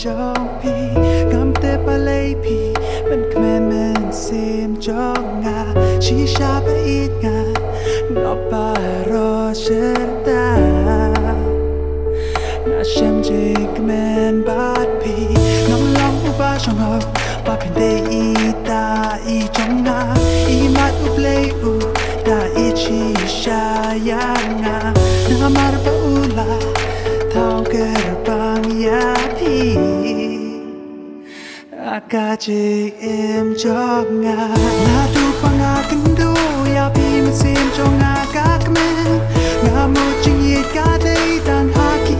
trong pi ngắm te palay pi bên kmen men sim trong nga shisha ba ít nga nó ba ro ta na shem je kmen bat pi ngắm long u ba trong học ba pin de ta i trong nga i mat u play u da i shisha ya nga na mar ba ula thao gerbang ya pi akaje em cho nga na tu panga kendo ya pi me sim cho nga kakmen nga mo chingit ka dei dan haki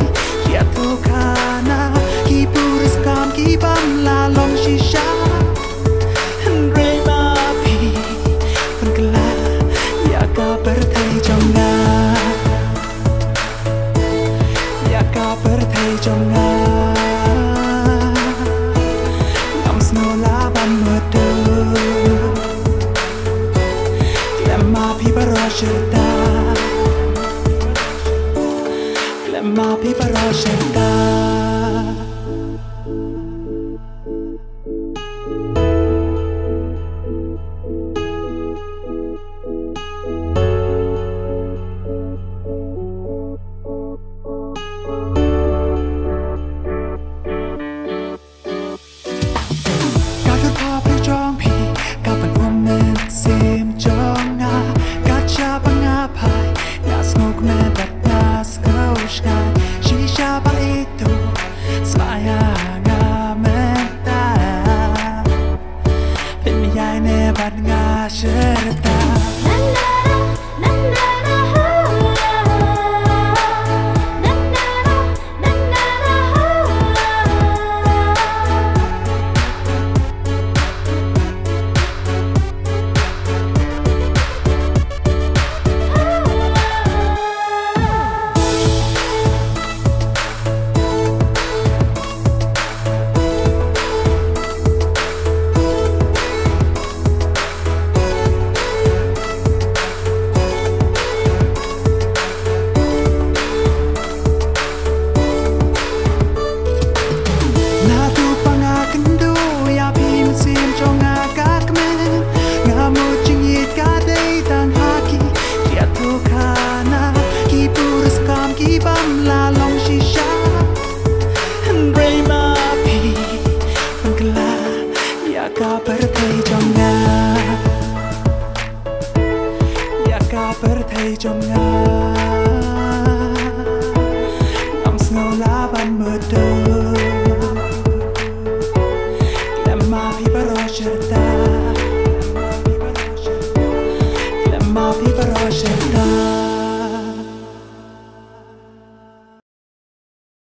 ya tu kana ki puris kam ki bam la long shisha re ma pi pangla ya ka perthai cho nga ya ka perthai cho nga Lama pi parashta Katur pa pi jong pi kapan umen sim jong nga kacha pangapai nas ngok me bat shisha ba itu smaya nga menta pinyai ne bat nga sherta perthai trong nga ngắm snow lá ban mưa đêm lama pi parashta lama pi parashta